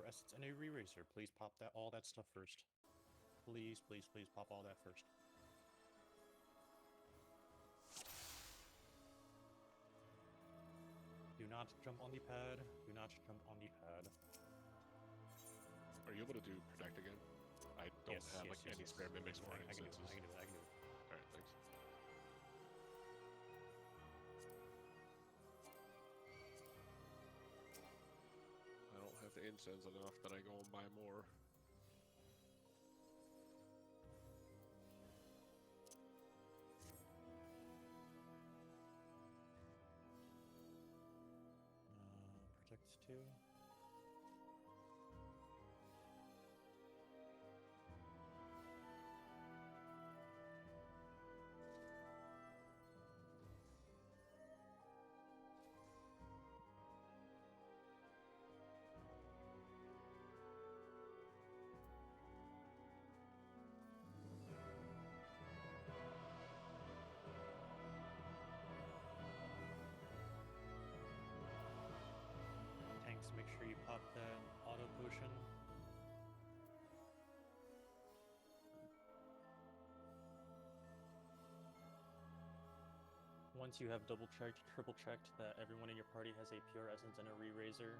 Essence and a Re-Racer. Please pop all that stuff first. Please, please, please pop all that first. Do not jump on the pad. Do not jump on the pad. Are you able to do protect again? I don't have any spare mimics or instances. I can do it. Alright, thanks. I don't have the incense enough that I go and buy more. Protect 2. Tanks, make sure you pop that auto potion. Once you have double checked, triple checked that everyone in your party has a pure essence and a Re-Racer,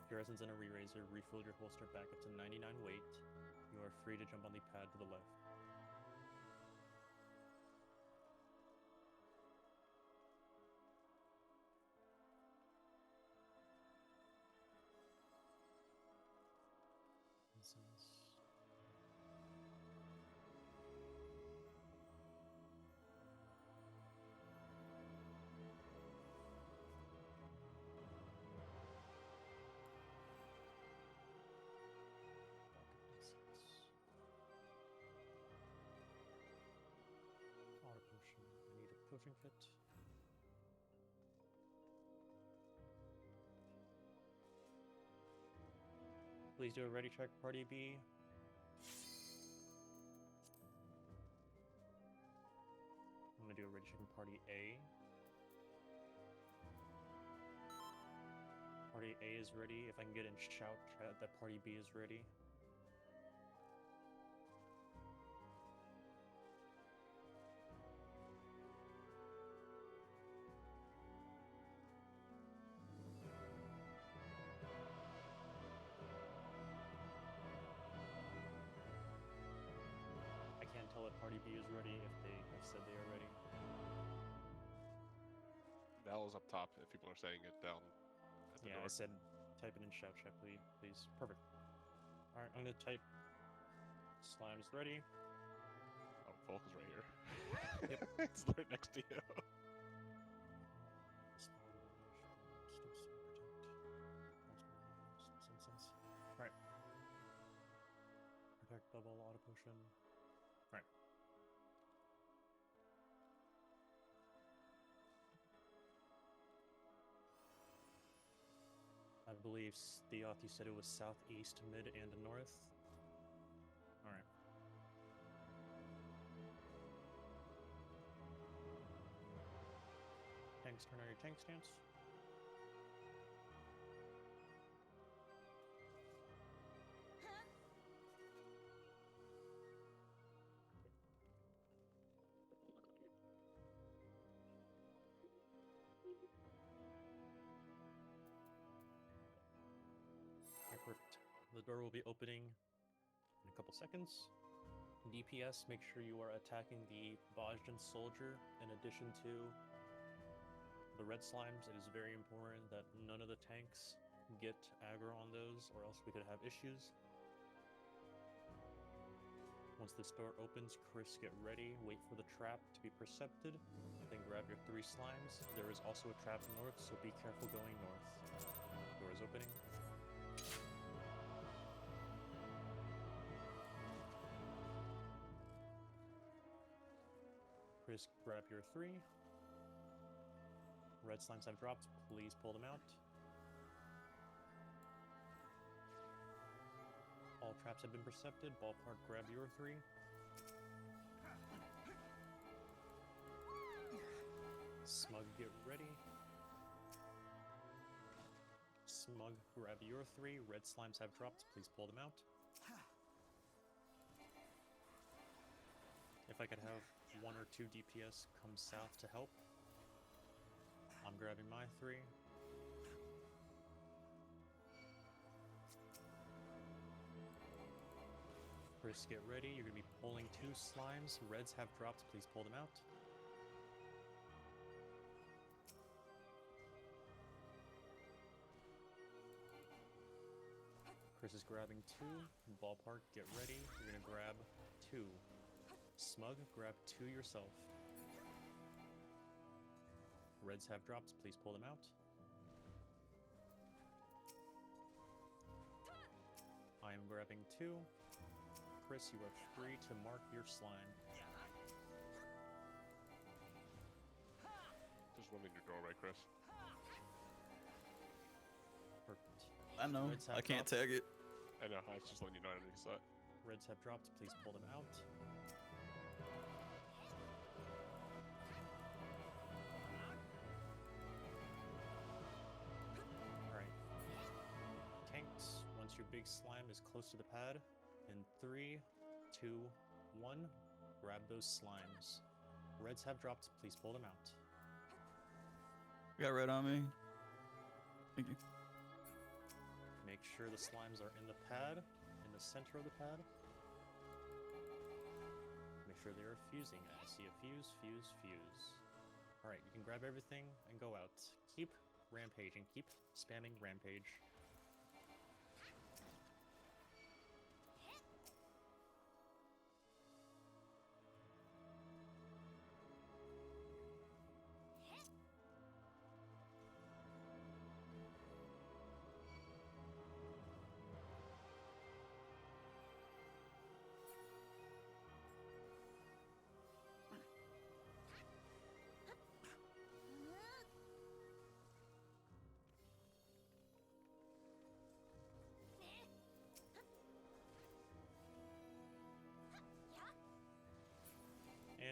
pure essence and a Re-Racer, refill your holster back up to 99 weight. You are free to jump on the pad to the left. Essence. Auto potion. I need a potion kit. Please do a ready check, Party B. I'm gonna do a ready check in Party A. Party A is ready. If I can get in shout chat that Party B is ready. I can't tell if Party B is ready if they have said they are ready. Val is up top if people are saying it down at the door. I said type it in shout chat, please. Perfect. Alright, I'm gonna type Slime's ready. Oh, Volk is right here. Yep. It's right next to you. Alright. Protect double auto potion. Alright. I believe Theoth, you said it was southeast, mid, and north. Alright. Tanks, turn on your tank stance. Perfect. The door will be opening in a couple seconds. DPS, make sure you are attacking the Bajdan soldier in addition to the red slimes. It is very important that none of the tanks get aggro on those, or else we could have issues. Once this door opens, Chris, get ready. Wait for the trap to be percepted. Then grab your 3 slimes. There is also a trap north, so be careful going north. Door is opening. Chris, grab your 3. Red slimes have dropped. Please pull them out. All traps have been percepted. Ballpark, grab your 3. Smug, get ready. Smug, grab your 3. Red slimes have dropped. Please pull them out. If I could have 1 or 2 DPS come south to help. I'm grabbing my 3. Chris, get ready. You're going to be pulling 2 slimes. Reds have dropped. Please pull them out. Chris is grabbing 2. Ballpark, get ready. You're going to grab 2. Smug, grab 2 yourself. Reds have dropped. Please pull them out. I am grabbing 2. Chris, you are free to mark your slime. There's one in your doorway, Chris. Perfect. I know. I can't tag it. I know. I was just letting you know I already saw it. Reds have dropped. Please pull them out. Alright. Tanks, once your big slime is close to the pad, in 3, 2, 1, grab those slimes. Reds have dropped. Please pull them out. Got red on me. Thank you. Make sure the slimes are in the pad, in the center of the pad. Make sure they are fusing. I see a fuse, fuse, fuse. Alright, you can grab everything and go out. Keep rampaging. Keep spamming rampage.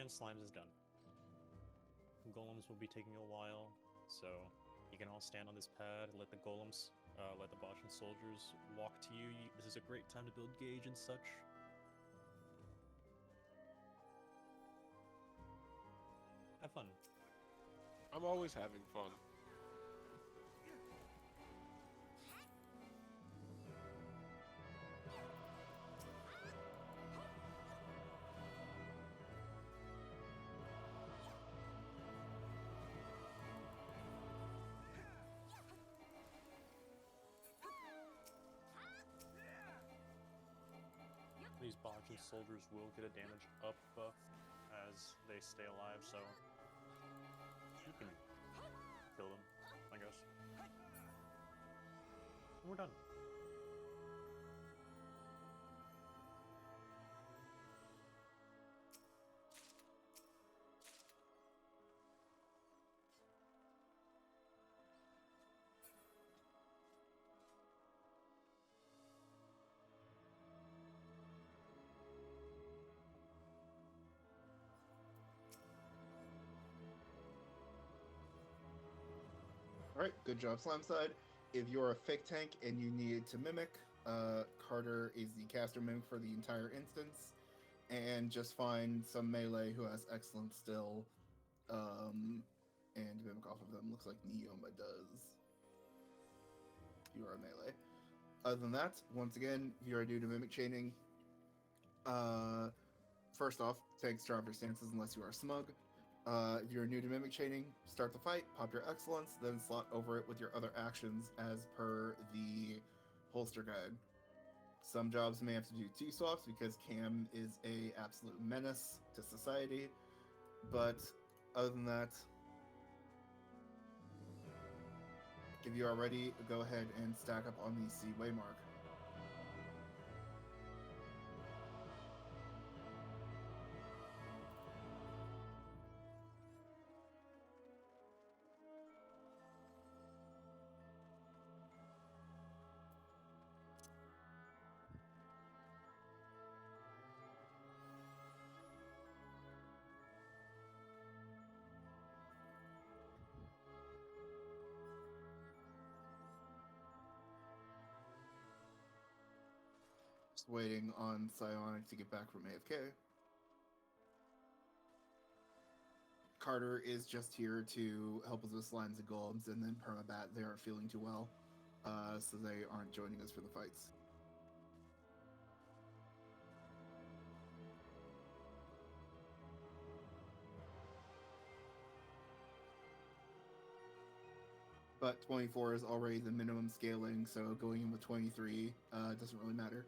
And slimes is done. Golems will be taking a while, so you can all stand on this pad, let the golems, let the Boshan soldiers walk to you. This is a great time to build gauge and such. Have fun. I'm always having fun. These Boshan soldiers will get a damage up buff as they stay alive, so you can kill them, I guess. And we're done. Alright, good job, Slime Side. If you're a fake tank and you need to mimic, Carter is the caster mimic for the entire instance. And just find some melee who has excellent still, and mimic off of them. Looks like Neoma does. You are a melee. Other than that, once again, if you are new to mimic chaining, first off, tanks drop your stances unless you are smug. If you're new to mimic chaining, start the fight, pop your excellence, then slot over it with your other actions as per the holster guide. Some jobs may have to do 2 swaps because Cam is a absolute menace to society, but other than that, if you are ready, go ahead and stack up on the C waymark. waiting on Psionic to get back from AFK. Carter is just here to help us with slimes and golems, and then Permabat, they aren't feeling too well, so they aren't joining us for the fights. But 24 is already the minimum scaling, so going in with 23 doesn't really matter.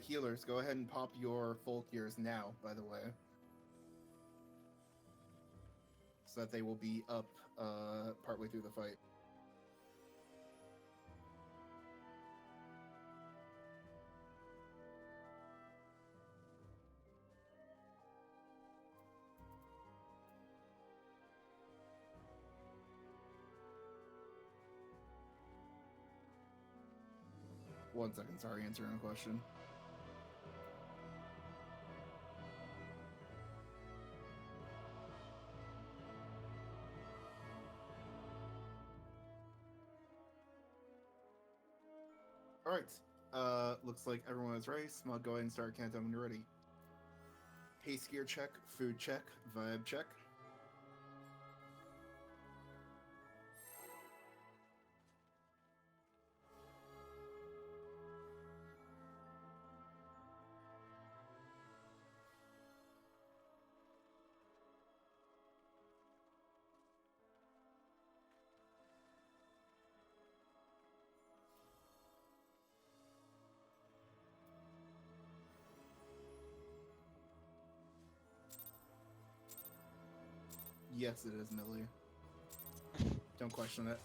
Healers, go ahead and pop your full gears now, by the way. So that they will be up partway through the fight. One second, sorry, answering a question. Alright, looks like everyone is ready. Smug, go ahead and start countdown when you're ready. Haste gear check, food check, vibe check. Yes, it is, Millie. Don't question it.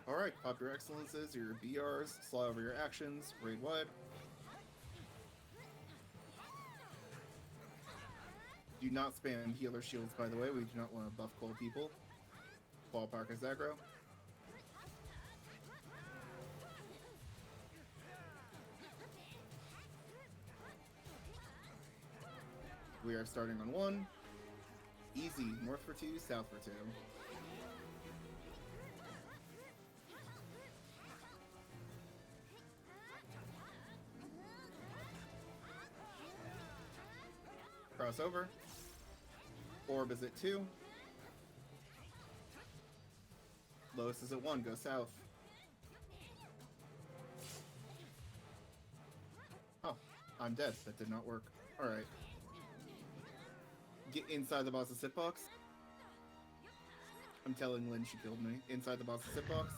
Alright, pop your excellences, your BRs, slide over your actions, raid wide. Do not spam healer shields, by the way. We do not want to buff cold people. Ballpark is aggro. We are starting on 1. Easy. North for 2, south for 2. Crossover. Orb is at 2. Lois is at 1. Go south. Oh, I'm dead. That did not work. Alright. Get inside the boss's hitbox. I'm telling Lynn she killed me. Inside the boss's hitbox.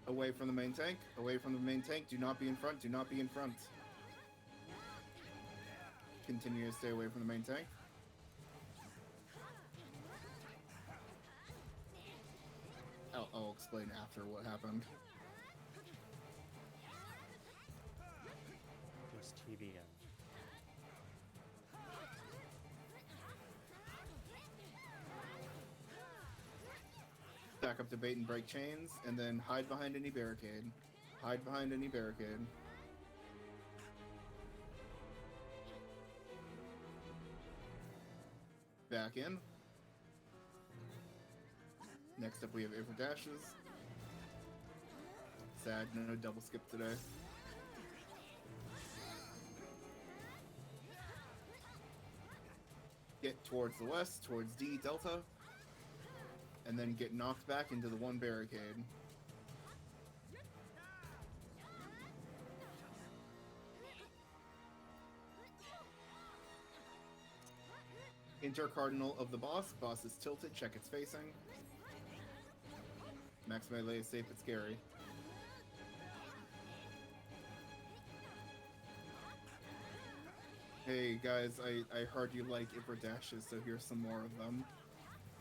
Away from the main tank. Away from the main tank. Do not be in front. Do not be in front. Continue to stay away from the main tank. I'll explain after what happened. Just TBN. Back up to bait and break chains, and then hide behind any barricade. Hide behind any barricade. Back in. Next up we have Air Dashes. Sad, no double skip today. Get towards the west, towards D Delta, and then get knocked back into the one barricade. Intercardinal of the boss. Boss is tilted, check its facing. Max melee is safe but scary. Hey guys, I heard you like Ipper Dashes, so here's some more of them.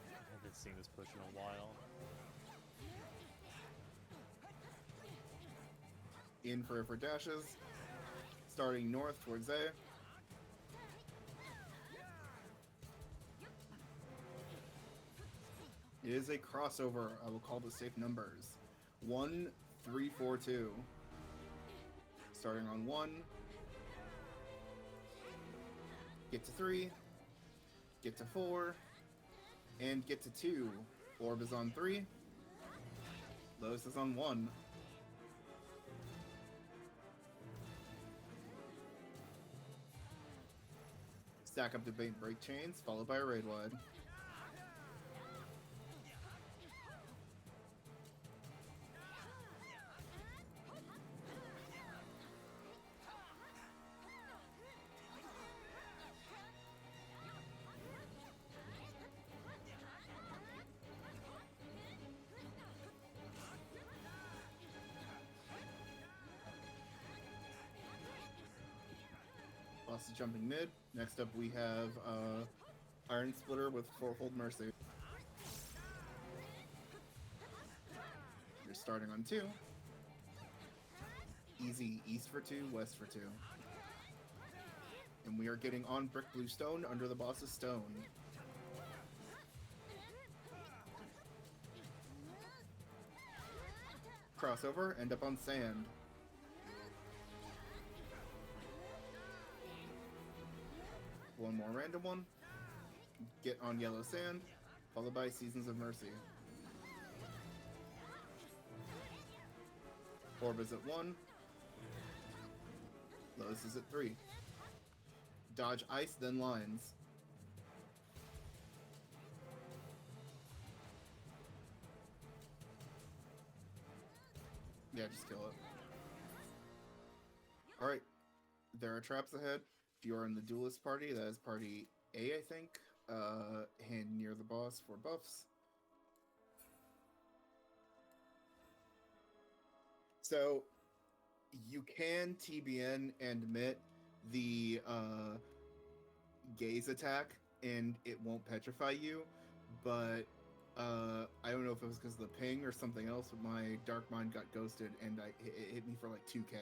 I haven't seen this push in a while. In for Ipper Dashes. Starting north towards A. It is a crossover. I will call the safe numbers. 1, 3, 4, 2. Starting on 1. Get to 3. Get to 4. And get to 2. Orb is on 3. Lotus is on 1. Stack up the bait break chains, followed by a raid wide. Boss is jumping mid. Next up we have Iron Splitter with Fourfold Mercy. You're starting on 2. Easy east for 2, west for 2. And we are getting on Brick Blue Stone under the boss's stone. Crossover, end up on sand. One more random one. Get on yellow sand, followed by Seasons of Mercy. Orb is at 1. Lotus is at 3. Dodge ice, then lines. Yeah, just kill it. Alright. There are traps ahead. If you are in the Duelist party, that is party A, I think. Hand near the boss for buffs. So, you can TBN and emit the gaze attack, and it won't petrify you, but I don't know if it was because of the ping or something else, but my Dark Mind got ghosted, and it hit me for like 2k.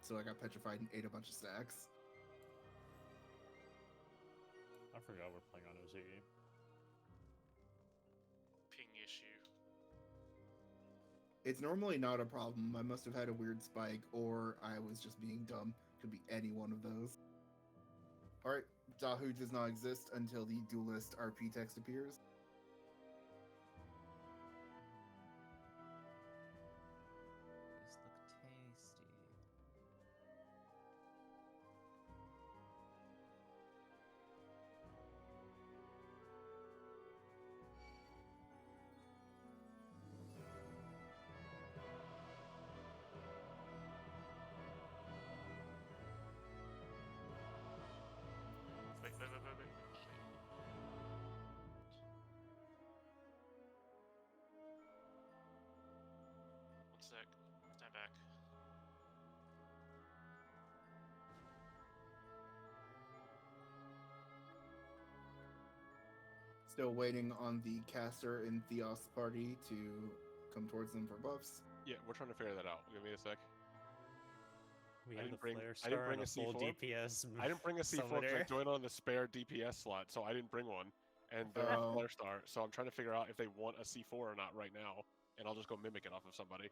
So I got petrified and ate a bunch of stacks. I forgot we're playing on OCE. Ping issue. It's normally not a problem. I must have had a weird spike, or I was just being dumb. Could be any one of those. Alright, Dahu does not exist until the Duelist RP text appears. These look tasty. Wait. One sec. Stand back. Still waiting on the caster in Theos party to come towards them for buffs. Yeah, we're trying to figure that out. Give me a sec. We I have didn't the bring- Flare I didn't Star bring and a a full C4. DPS. I didn't bring a C4 because I summoner. joined on the spare DPS slot, so I didn't bring one. And they're Oh. Flare Star, so I'm trying to figure out if they want a C4 or not right now, and I'll just go mimic it off of somebody.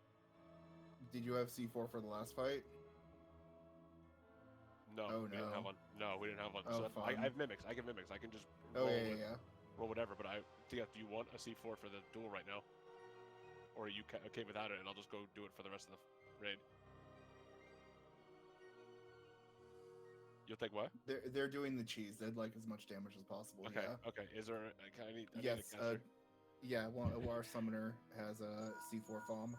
Did you have C4 for the last fight? No, Oh, we didn't no. have one. No, we didn't have one. Oh, So fun. I have mimics. I can mimics. I can just Oh, roll, yeah. roll whatever. But do you want a C4 for the duel right now? Or are you okay without it, and I'll just go do it for the rest of the raid? You'll take what? They're doing the cheese. They'd like as much damage as possible. Okay, Yeah. okay. Is there? I need a Yes. caster. Yeah. Our summoner has a C4 farm.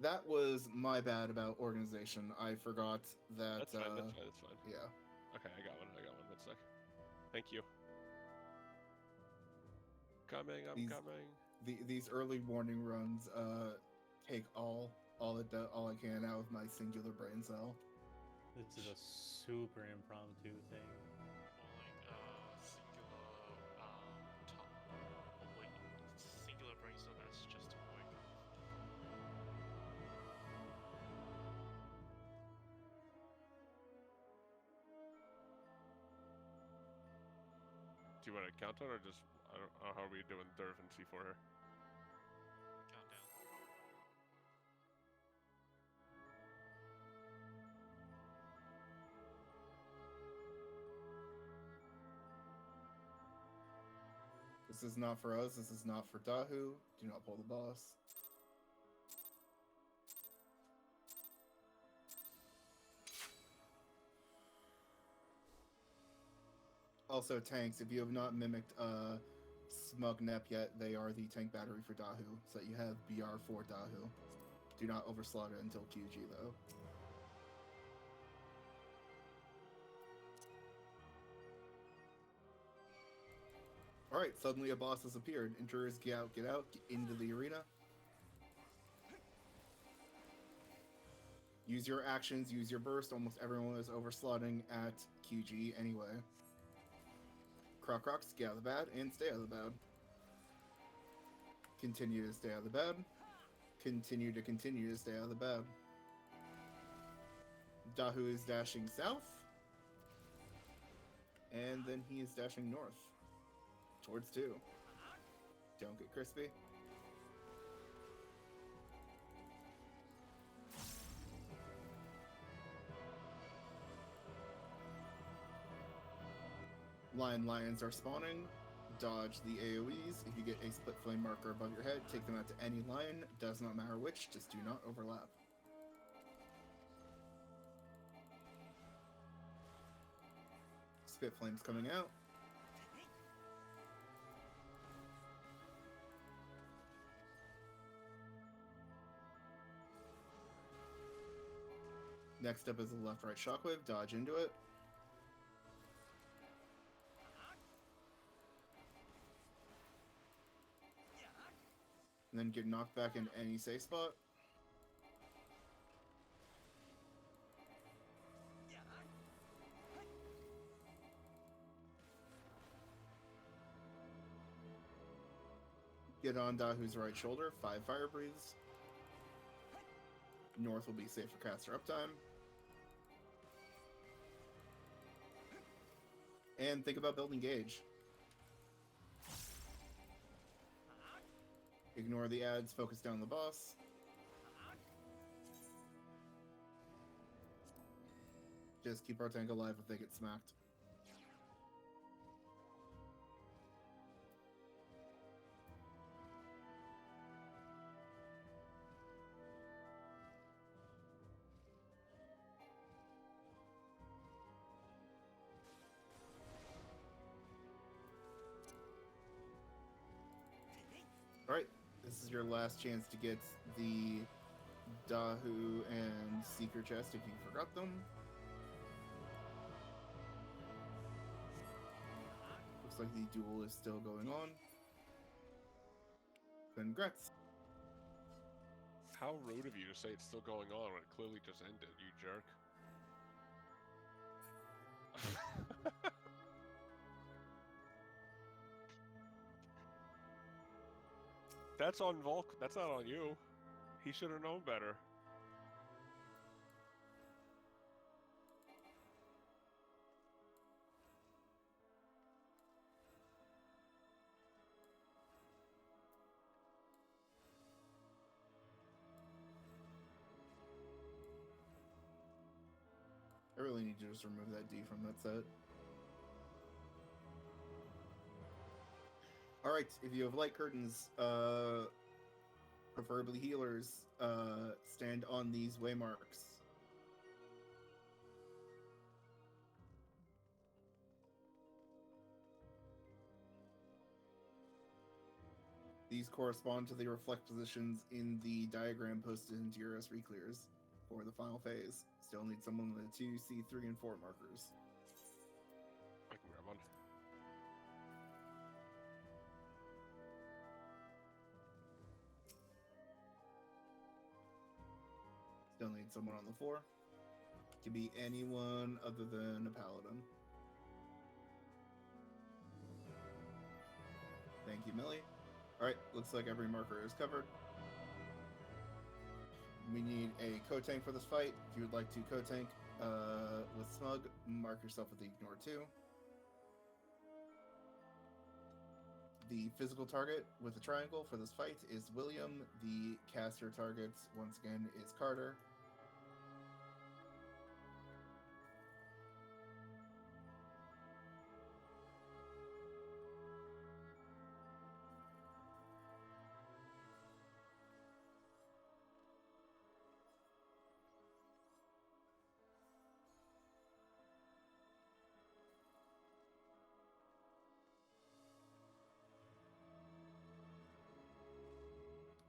That was my bad about organization. I forgot that. That's fine. That's fine. Yeah. Okay, I got one. One sec. Thank you. Coming. I'm coming. These early morning runs take all I can out of my singular brain cell. This is a super impromptu thing. Singular brain cell. That's just quick. Do you want to count on or just I don't know how are we doing Derv and C4 here? Countdown. This is not for us. This is not for Dahu. Do not pull the boss. Also, tanks, if you have not mimicked Smug Nep yet, they are the tank battery for Dahu. So you have BR for Dahu. Do not overslot it until QG, though. Alright, suddenly a boss has appeared. Intruders, get out, get into the arena. Use your actions, use your burst. Almost everyone is overslotting at QG anyway. Crocs, get out of the bad, and stay out of the bad. Continue to stay out of the bad. Continue to stay out of the bad. Dahu is dashing south. And then he is dashing north. Towards 2. Don't get crispy. Lions are spawning. Dodge the AoEs. If you get a split flame marker above your head, take them out to any lion. Does not matter which, just do not overlap. Spit flames coming out. Next up is a left-right shockwave. Dodge into it. And then get knocked back into any safe spot. Get on Dahu's right shoulder. 5 fire breathes. North will be safe for caster uptime. And think about building gauge. Ignore the ads, focus down the boss. Just keep our tank alive if they get smacked. Alright, this is your last chance to get the Dahu and Seeker chest if you forgot them. Looks like the duel is still going on. Congrats. How rude of you to say it's still going on when it clearly just ended, you jerk. That's on Volk. That's not on you. He should have known better. I really need to just remove that D from that set. Alright, if you have light curtains, preferably healers, stand on these waymarks. These correspond to the reflect positions in the diagram posted in DRS Reclears for the final phase. Still need someone with the 2, C3, and 4 markers. I can grab one. Still need someone on the 4. Could be anyone other than a paladin. Thank you, Millie. Alright, looks like every marker is covered. We need a co-tank for this fight. If you would like to co-tank with Smug, mark yourself with the Ignore 2. The physical target with the triangle for this fight is William. The caster target, once again, is Carter.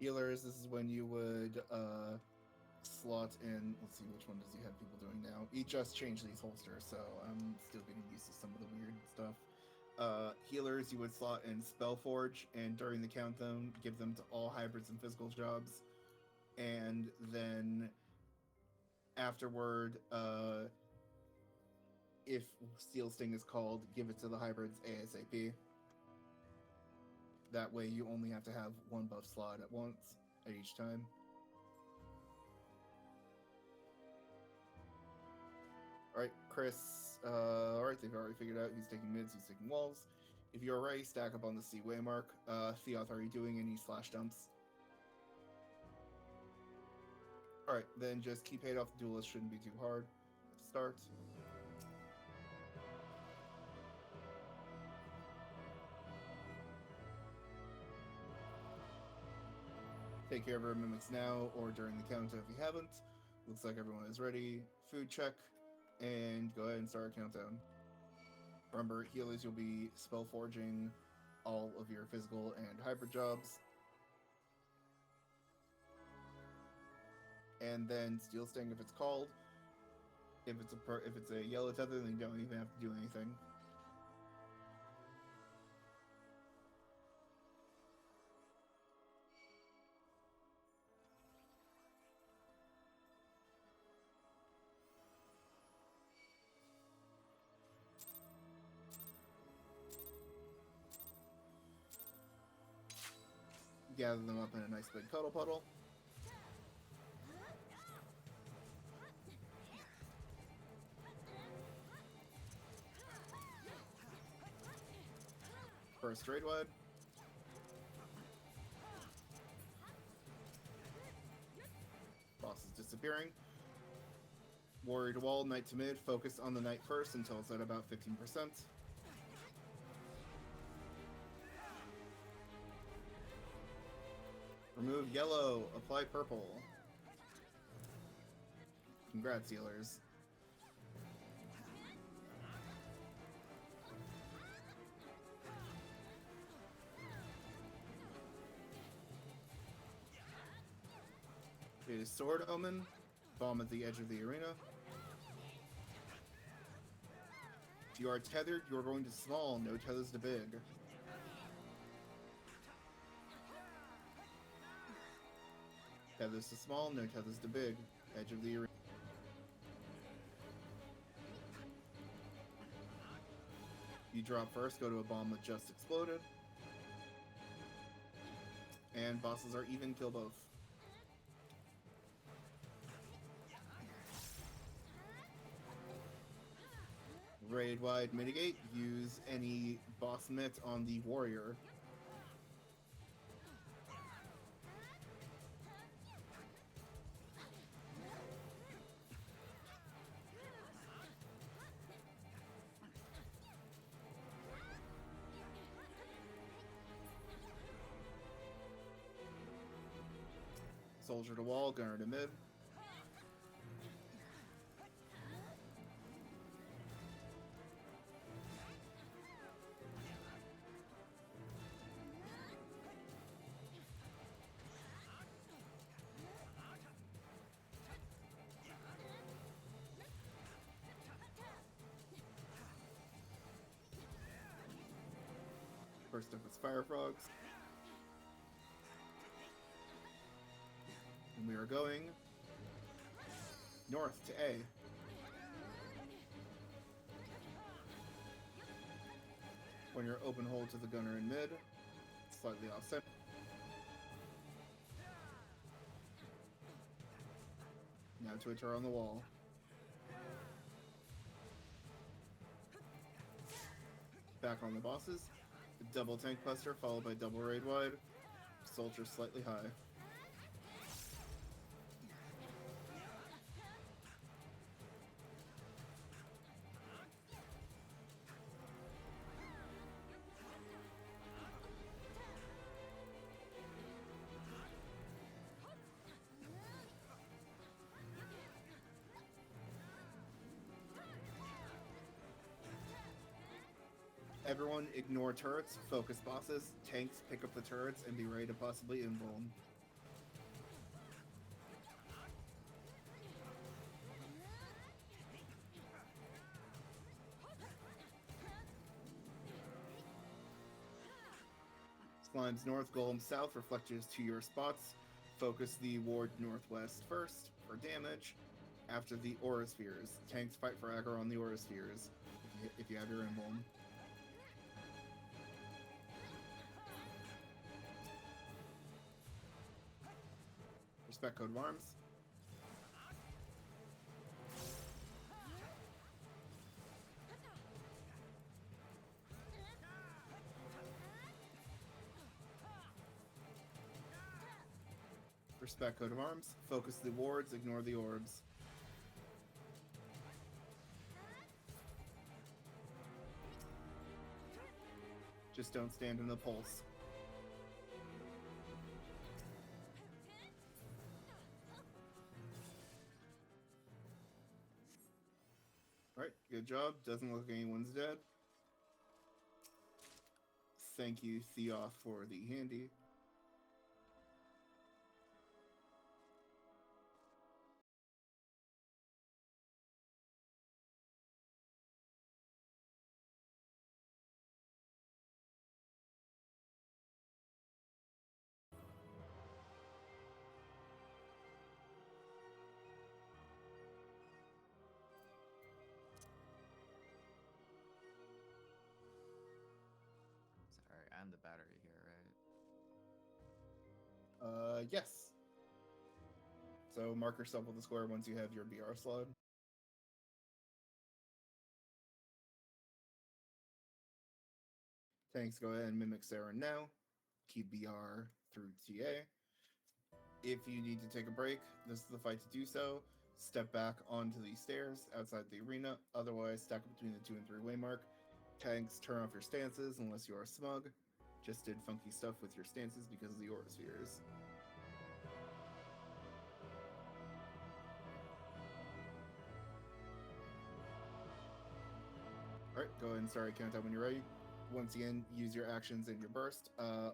Healers, this is when you would slot in. Let's see, which one does he have people doing now? He just changed these holsters, so I'm still getting used to some of the weird stuff. Healers, you would slot in Spellforge, and during the countdown, give them to all hybrids and physical jobs. And then afterward, if Steel Sting is called, give it to the hybrids ASAP. That way you only have to have one buff slot at once, at each time. Alright, Chris, alright, they've already figured out he's taking mids, he's taking walls. If you're ready, stack up on the C-way mark. Theoth, are you doing any slash dumps? Alright, then just keep hate off the Duelist, shouldn't be too hard. Start. Take care of our mimics now or during the countdown if you haven't. Looks like everyone is ready. Food check, and go ahead and start a countdown. Remember, healers, you'll be spell forging all of your physical and hybrid jobs. And then Steel Sting if it's called. If it's a yellow tether, then you don't even have to do anything. Gather them up in a nice big cuddle puddle. First raid wide. Boss is disappearing. Warrior to wall, knight to mid. Focus on the knight first until it's at about 15%. Remove yellow, apply purple. Congrats, healers. It is Sword Omen. Bomb at the edge of the arena. If you are tethered, you are going to small, no tethers to big. Tethers to small, no tethers to big. Edge of the arena. You drop first, go to a bomb that just exploded. And bosses are even, kill both. Raid wide mitigate, use any boss mitt on the warrior. Soldier to wall, gunner to mid. First up is Fire Frogs. And we are going north to A. When you're open hold to the gunner in mid, slightly offset. Now to a turret on the wall. Back on the bosses. Double tank buster followed by double raid wide. Soldier slightly high. Everyone ignore turrets, focus bosses, tanks pick up the turrets, and be ready to possibly invuln. Slimes north, Golem south, reflectors to your spots. Focus the ward northwest first for damage. After the Aura Spheres. Tanks fight for aggro on the Aura Spheres if you have your emblem. Respect Code of Arms. Respect Code of Arms. Focus the wards, ignore the orbs. Just don't stand in the pulse. Alright, good job. Doesn't look like anyone's dead. Thank you, Theoff, for the handy. Sorry, I'm the battery here, right? Yes. So mark yourself with a square once you have your BR slot. Tanks, go ahead and mimic Sarah now. Keep BR through TA. If you need to take a break, this is the fight to do so. Step back onto the stairs outside the arena. Otherwise, stack up between the 2 and 3 way mark. Tanks, turn off your stances unless you are smug. Just did funky stuff with your stances because of the Aura Spheres. Alright, go ahead and start a countdown when you're ready. Once again, use your actions in your burst.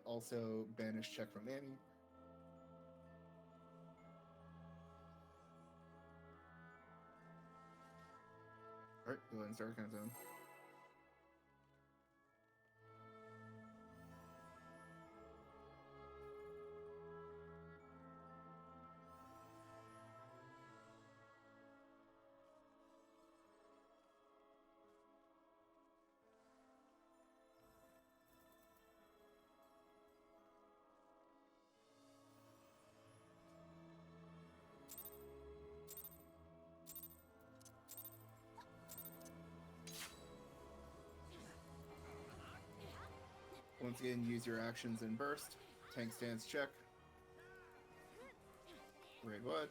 Also, banish check from Annie. Alright, go ahead and start a countdown. Once again, use your actions in burst. Tank stance check. Raid Wood.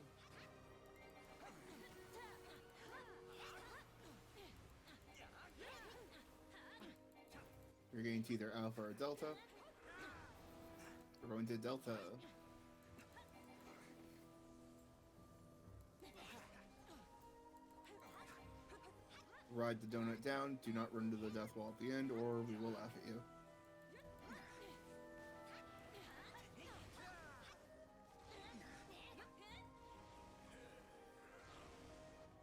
You're getting to either Alpha or Delta. We're going to Delta. Ride the donut down. Do not run to the death wall at the end, or we will laugh at you.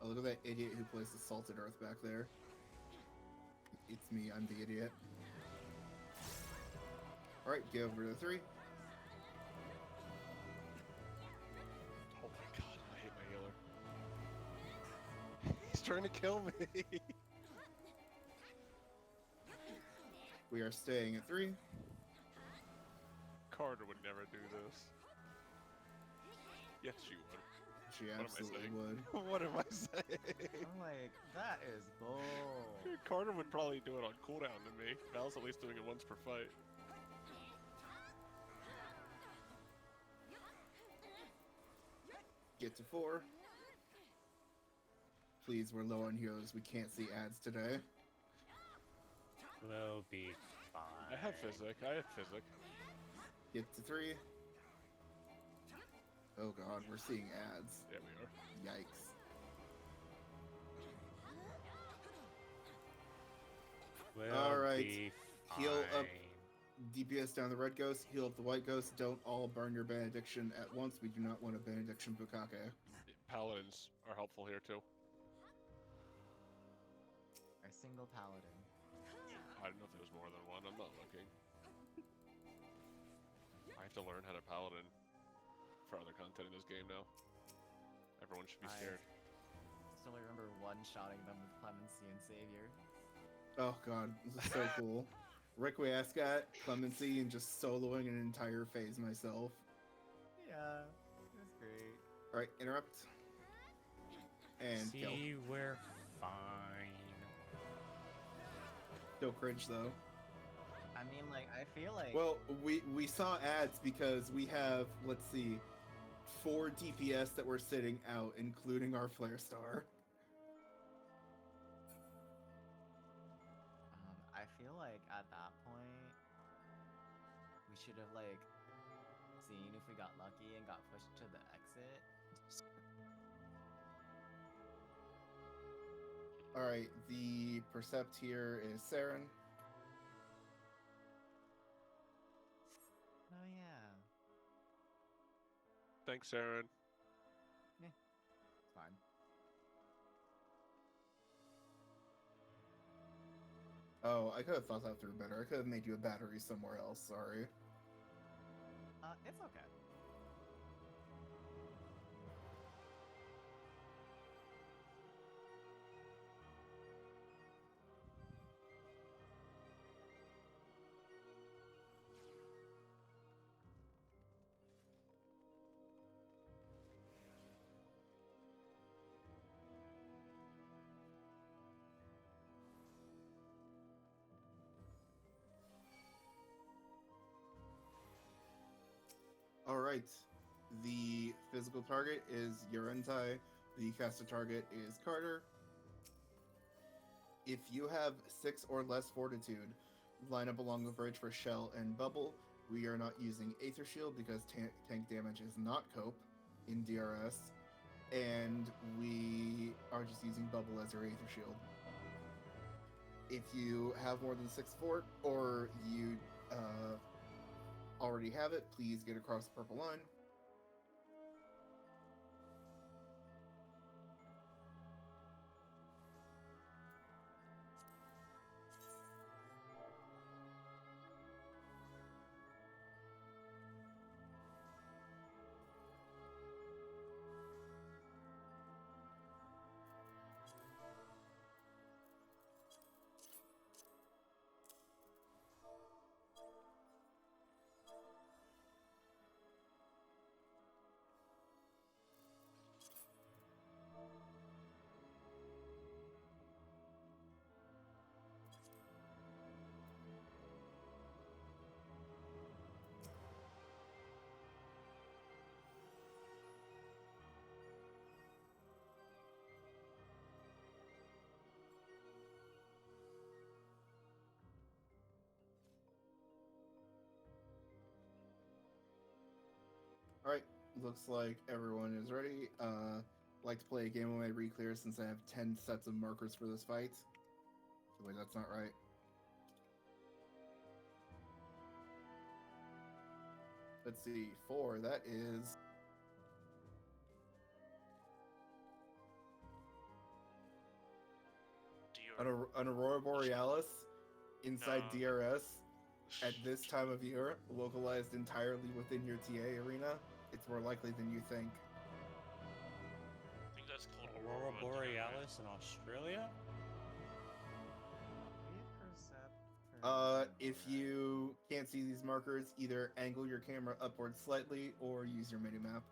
Oh, look at that idiot who placed the salted earth back there. It's me, I'm the idiot. Alright, get over to 3. Oh my god, I hate my healer. He's trying to kill me. We are staying at 3. Carter would never do this. Yes, she would. She absolutely would. What am I saying? I'm like, that is bull. Carter would probably do it on cooldown to me. Val's at least doing it once per fight. Get to 4. Please, we're low on heroes. We can't see ads today. We'll be fine. I have physic. Get to 3. Oh god, we're seeing ads. Yeah, we are. Yikes. We'll Alright. be Heal up fine. DPS down the red ghost, heal up the white ghost. Don't all burn your benediction at once. We do not want a benediction bukake. Paladins are helpful here too. Our single paladin. I don't know if there was more than one. I'm not looking. to learn how to paladin for other content in this game now. Everyone should be scared. Still remember one-shotting them with Clemency and Savior. Oh god, this is so cool. Reclear, Clemency, and just soloing an entire phase myself. Yeah, it was great. Alright, interrupt. And kill. See, we're fine. Still cringe though. I mean, like, I feel like... Well, we saw ads because we have, let's see, 4 DPS that were sitting out, including our Flare Star. I feel like at that point, we should have, like, seen if we got lucky and got pushed to the exit. Alright, the Percept here is Saren. Oh, yeah. Thanks, Aaron. It's fine. Oh, I could have thought that through better. I could have made you a battery somewhere else, sorry. It's okay. Alright, the physical target is Urentai, the caster target is Carter. If you have 6 or less fortitude, line up along the bridge for Shell and Bubble. We are not using Aether Shield because tank damage is not cope in DRS, and we are just using Bubble as our Aether Shield. If you have more than 6 fort, or you already have it, please get across the purple line. Alright, looks like everyone is ready. Like to play a game on my Reclear since I have 10 sets of markers for this fight. Wait, that's not right. Let's see, 4, that is... An Aurora Borealis inside DRS at this time of year, localized entirely within your TA arena. It's more likely than you think. I think that's called Aurora Borealis in Australia? If you can't see these markers, either angle your camera upwards slightly or use your mini-map.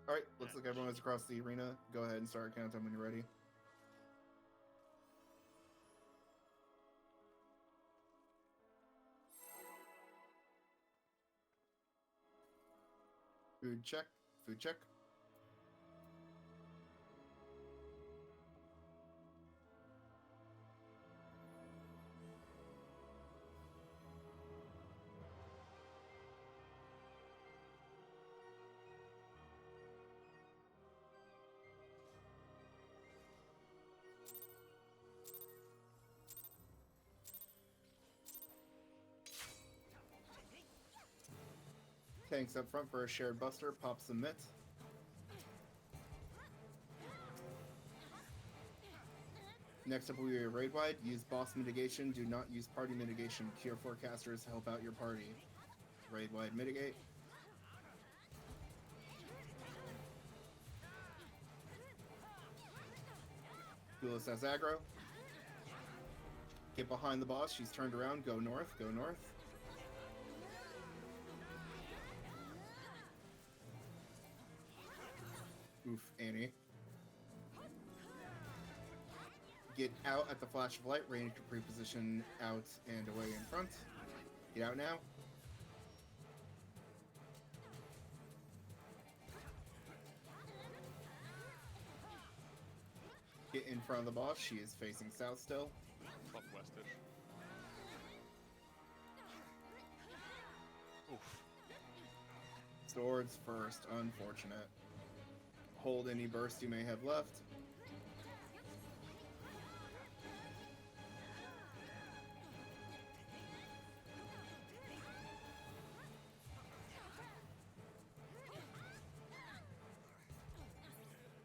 Alright, looks like everyone's across the arena. Go ahead and start countdown when you're ready. Food check. Food check. Tanks up front for a shared buster. Pop submit. Next up, we are raid wide. Use boss mitigation. Do not use party mitigation. Cure forecasters help out your party. Raid wide mitigate. Duelist has aggro. Get behind the boss. She's turned around. Go north. Go north. Oof, Annie. Get out at the flash of light. Range to pre-position out and away in front. Get out now. Get in front of the boss. She is facing south still. Southwestish. Oof. Swords first. Unfortunate. Hold any burst you may have left.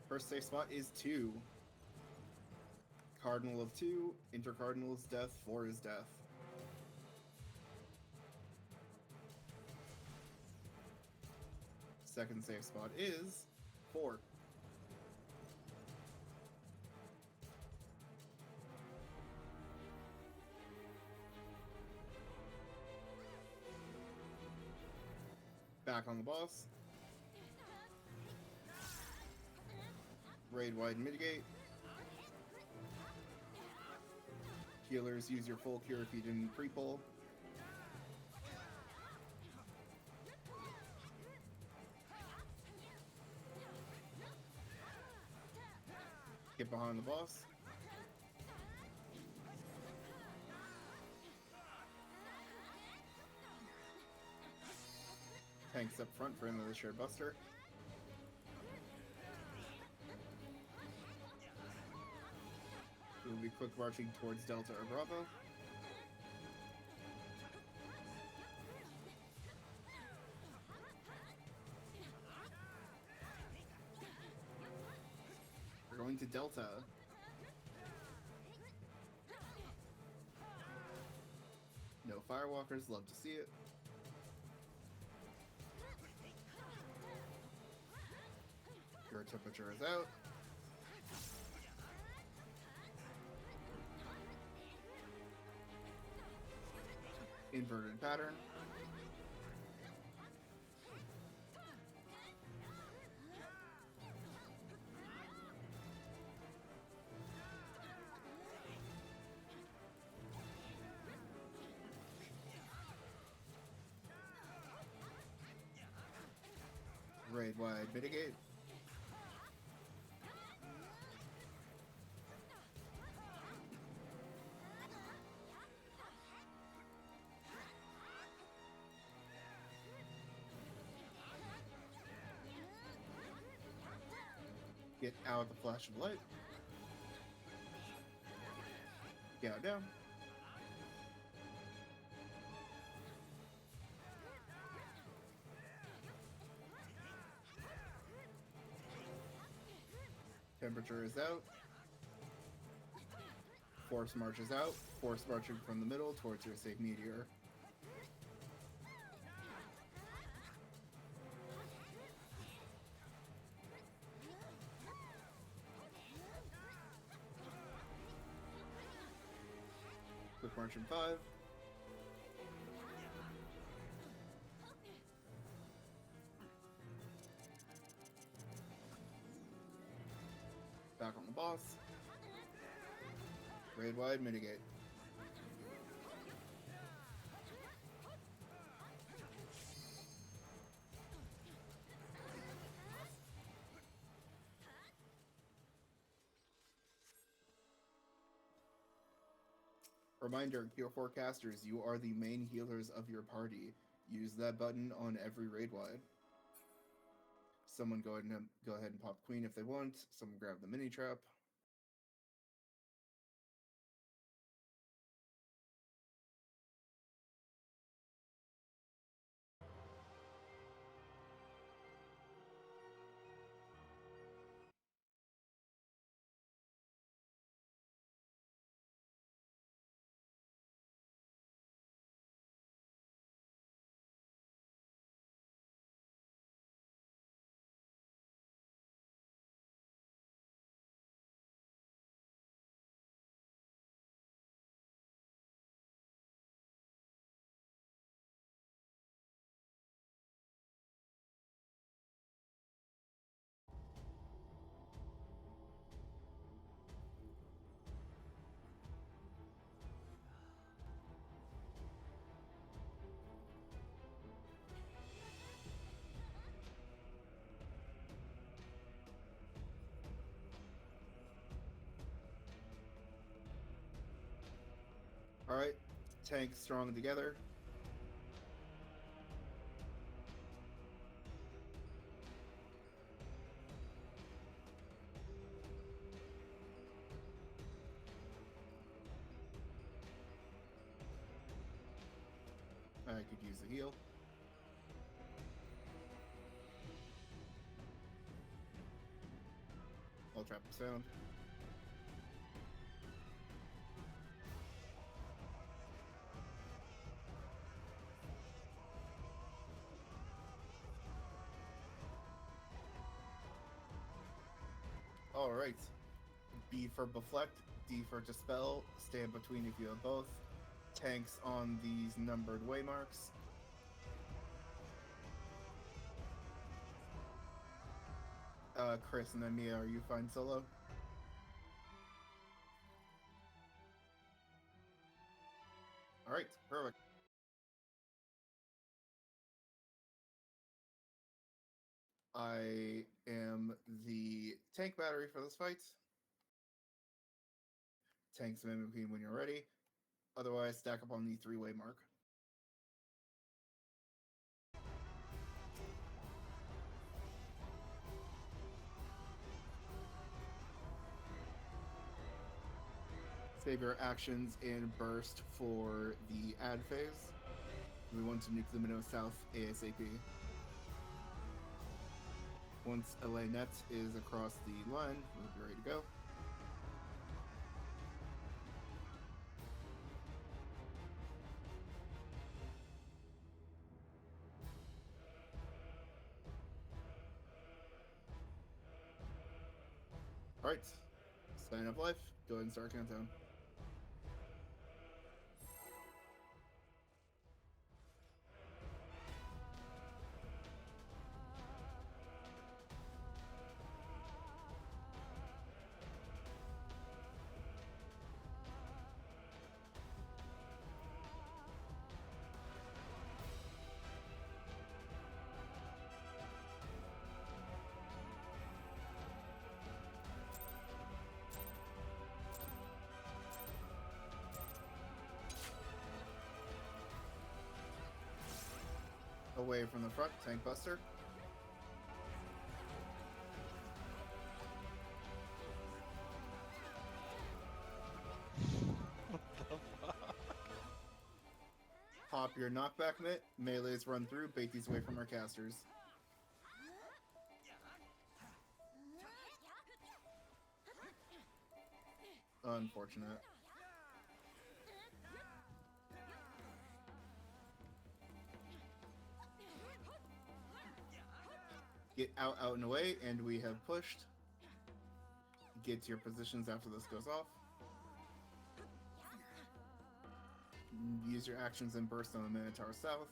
First safe spot is 2. Cardinal of 2. Intercardinal is death. 4 is death. Second safe spot is 4. Back on the boss. Raid wide mitigate. Healers, use your full cure if you didn't pre-pull. Get behind the boss. Tanks up front for another shared buster. We will be quick marching towards Delta or Bravo. We're going to Delta. No firewalkers, love to see it. Your temperature is out. Inverted pattern. Raid wide mitigate. Get out of the flash of light. Get out down. Temperature is out. Force marches out. Force marching from the middle towards your safe meteor. Quick march in 5. Back on the boss. Raid wide mitigate. Reminder, Heal Forecasters, you are the main healers of your party. Use that button on every raid wide. Someone go ahead and pop Queen if they want. Someone grab the mini trap. Alright, tanks strong together. I could use the heal. I'll trap the sound. Alright. B for Deflect, D for Dispel, stand between if you have both. Tanks on these numbered waymarks. Chris and then Mia, are you fine solo? Alright, perfect. I am the tank battery for this fight. Tanks mimicking when you're ready. Otherwise, stack up on the 3-way mark. Save your actions and burst for the ad phase. We want to nuke the Minnow South ASAP. Once LA Net is across the line, we'll be ready to go. Alright, sign up life, go ahead and start countdown. Away from the front, Tank Buster. What the fuck? Pop your knockback mitt, melees run through, bait these away from our casters. Unfortunate. Get out, and away, and we have pushed. Get to your positions after this goes off. Use your actions and burst on the Minotaur South.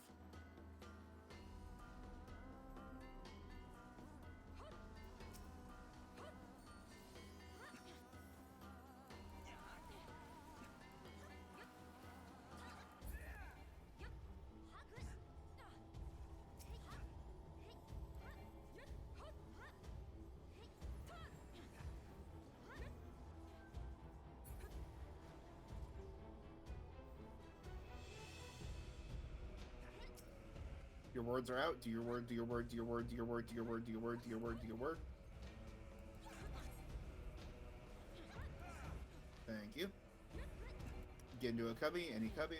Your words are out. Do your word, do your word, do your word, do your word, do your word, do your word, do your word, do your word. Thank you. Get into a cubby, any cubby.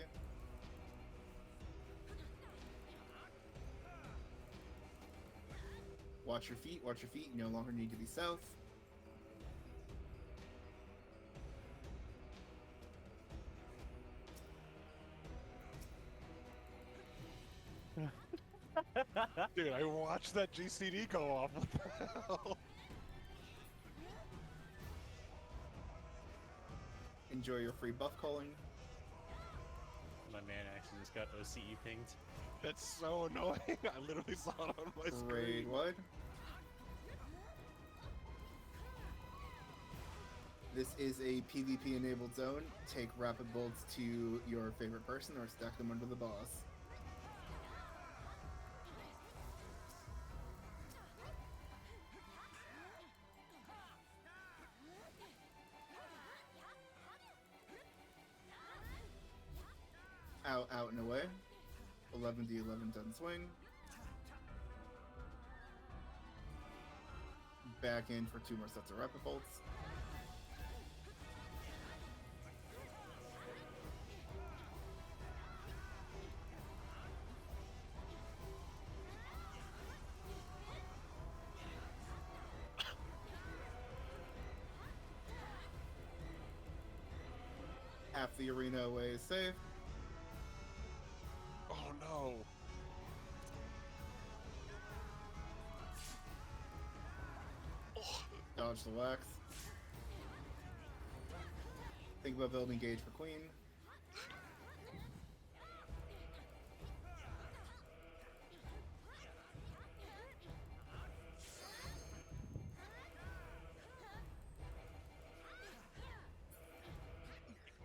Watch your feet, you no longer need to be south. Dude, I watched that GCD go off. What the hell? Enjoy your free buff calling. My man actually just got OCE pinged. That's so annoying. I literally saw it on my screen. Raid wide. This is a PvP enabled zone. Take rapid bolts to your favorite person or stack them under the boss. out and away. 11d11 doesn't swing. Back in for 2 more sets of rapid bolts. Half the arena away is safe. Oh no! Dodge the wax. Think about building gauge for queen.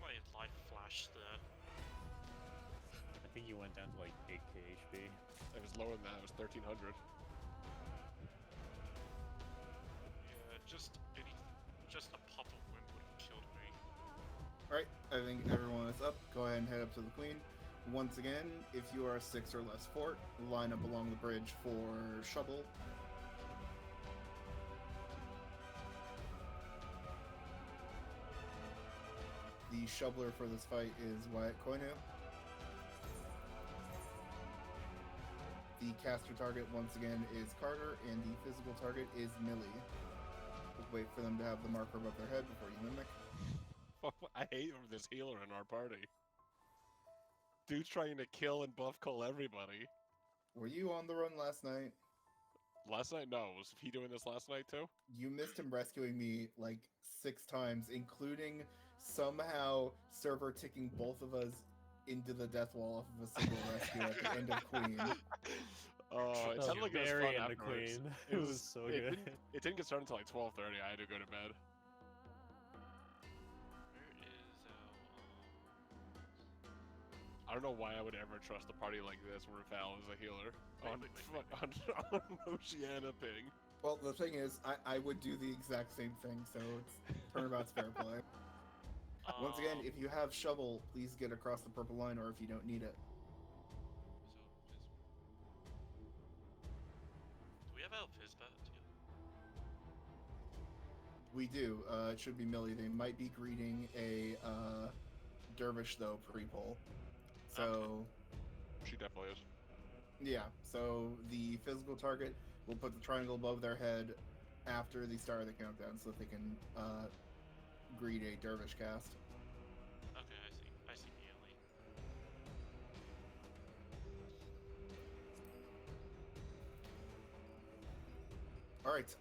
My life flashed there. I think you went down to like 8k HP. It was lower than that. It was 1300. Yeah, just a pop of wind would have killed me. Alright, I think everyone is up. Go ahead and head up to the queen. Once again, if you are a 6 or less fort, line up along the bridge for shuttle. The shoveler for this fight is Wyatt Koinu. The caster target, once again, is Carter, and the physical target is Millie. We'll wait for them to have the marker above their head before you mimic. I hate this healer in our party. Dude's trying to kill and buff cull everybody. Were you on the run last night? Last night, no. Was he doing this last night too? You missed him rescuing me like 6 times, including somehow server ticking both of us into the death wall off of a single rescue at the end of Queen. Oh, it That sounded was like it was very fun into afterwards. Queen. It was so good. It didn't get started until like 12:30. I had to go to bed. Where is I don't know why I would ever trust a party like this where Val is a healer Wait, on, wait, wait, on Oceania ping. Well, the thing is, I would do the exact same thing, so it's turnabout's fair play. Once again, if you have shovel, please get across the purple line, or if you don't need it. do we have our Fizbat together? We do. It should be Millie. They might be greeting a dervish though pre-pull. So She definitely is. yeah. So the physical target will put the triangle above their head after the start of the countdown, so that they can greet a dervish cast. Okay, I see Neely. Alright,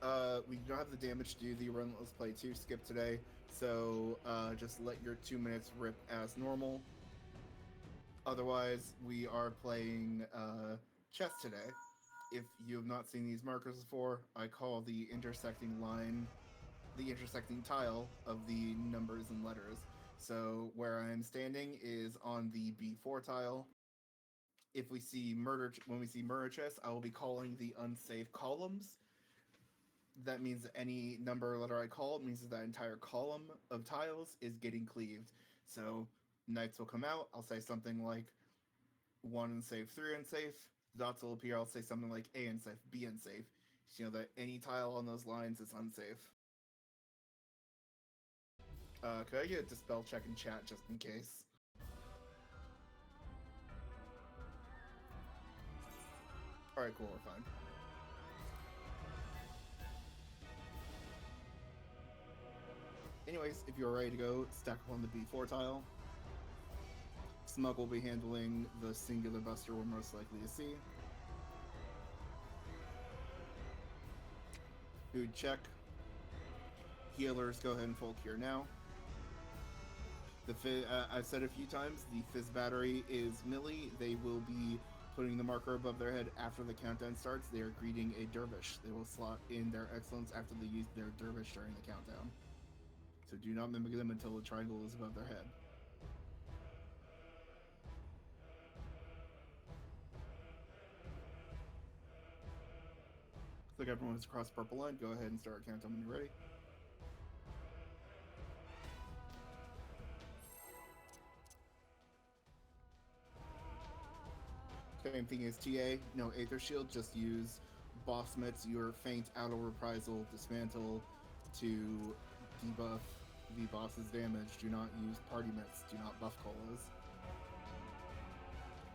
we don't have the damage to do the Relentless Play 2 skip today, so just let your 2 minutes rip as normal. Otherwise, we are playing chess today. If you have not seen these markers before, I call the intersecting line the intersecting tile of the numbers and letters. So where I am standing is on the B4 tile. If we see when we see murder chest, I will be calling the unsafe columns. That means that any number or letter I call means that entire column of tiles is getting cleaved. So knights will come out. I'll say something like 1 unsafe, 3 unsafe. Dots will appear. I'll say something like A unsafe, B unsafe. So you know that any tile on those lines is unsafe. Could I get a dispel check in chat just in case? Alright, cool, we're fine. Anyways, if you're ready to go, stack up on the B4 tile. Smug will be handling the singular buster we're most likely to see. Food check. Healers, go ahead and full cure now. I've said a few times, the Fizz battery is Millie. They will be putting the marker above their head after the countdown starts. They are greeting a dervish. They will slot in their excellence after they use their dervish during the countdown. So do not mimic them until the triangle is above their head. Looks like everyone's across the purple line. Go ahead and start a countdown when you're ready. Same thing as TA, no Aether Shield, just use Boss Mitts, your Feint, Auto Reprisal, Dismantle to debuff the boss's damage. Do not use Party Mitts, do not buff Colas.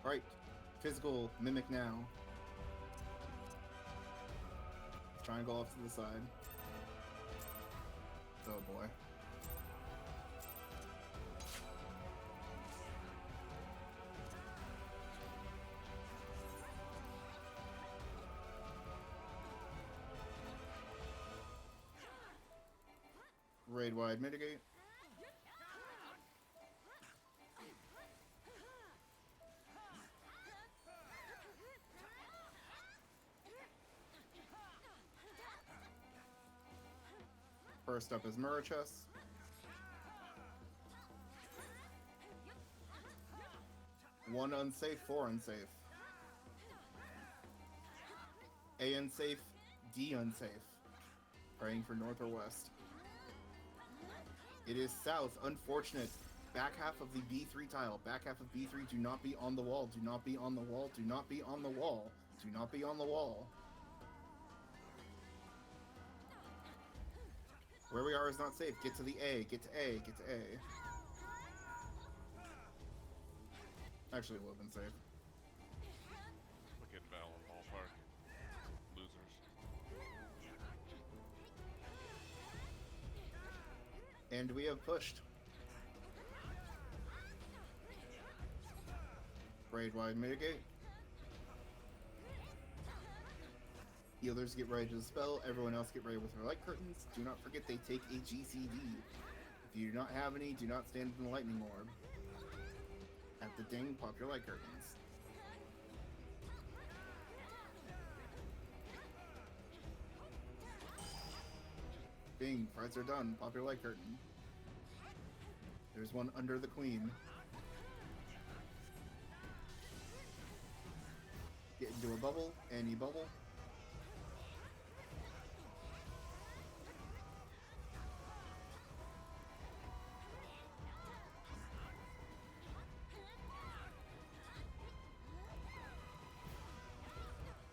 Alright, physical Mimic now. Triangle off to the side. Oh boy. Raid wide mitigate. First up is Murachus. One unsafe, 4 unsafe. A unsafe, D unsafe. Praying for north or west. It is south. Unfortunate. Back half of the B3 tile. Back half of B3. Do not be on the wall. Do not be on the wall. Do not be on the wall. Do not be on the wall. Where we are is not safe. Get to the A. Get to A. Get to A. Actually, it would have been safe. Look at Val in ballpark. Losers. And we have pushed. Raid wide mitigate. Healers get ready to dispel. Everyone else get ready with their light curtains. Do not forget they take a GCD. If you do not have any, do not stand in the lightning orb. At the ding, pop your light curtains. Ding, fights are done. Pop your light curtain. There's one under the queen. Get into a bubble, any bubble.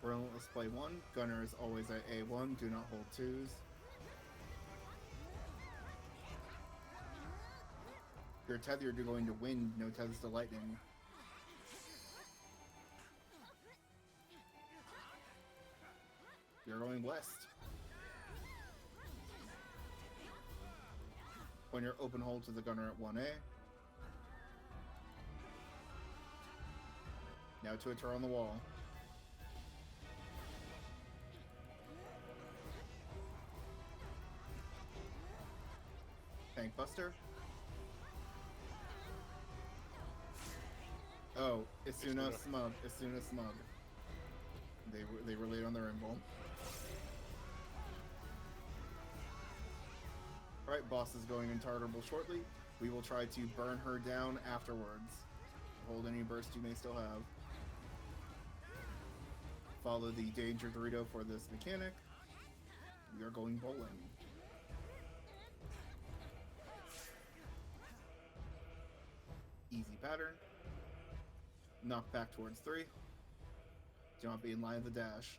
Relentless play 1. Gunner is always at A1. Do not hold 2s. You're tethered, you're going to wind, no tethers to lightning. You're going west. Point your open hold to the gunner at 1A. Now to a turn on the wall. Tank Buster. Oh, Isuna Smug. Isuna Smug. They relayed on their invul. Alright, boss is going intargetable shortly. We will try to burn her down afterwards. Hold any burst you may still have. Follow the Danger Dorito for this mechanic. We are going bowling. Easy pattern. Knock back towards 3. Do not be in line of the dash.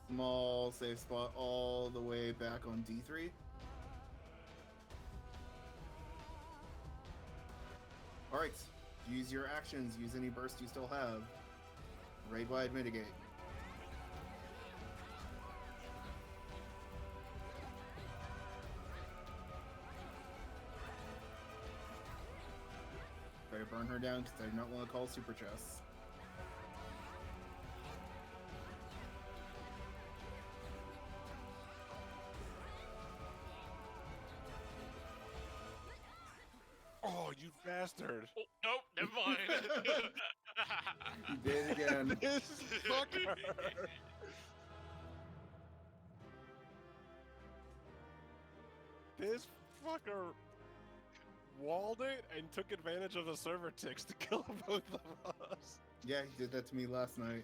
Small safe spot all the way back on D3. Alright, use your actions, use any burst you still have. Raid wide mitigate. Try to burn her down because I do not want to call super chests. Oh, you bastard! Oh, nope, never mind. You did it again. This fucker! This fucker walled it and took advantage of the server ticks to kill both of us. Yeah, he did that to me last night.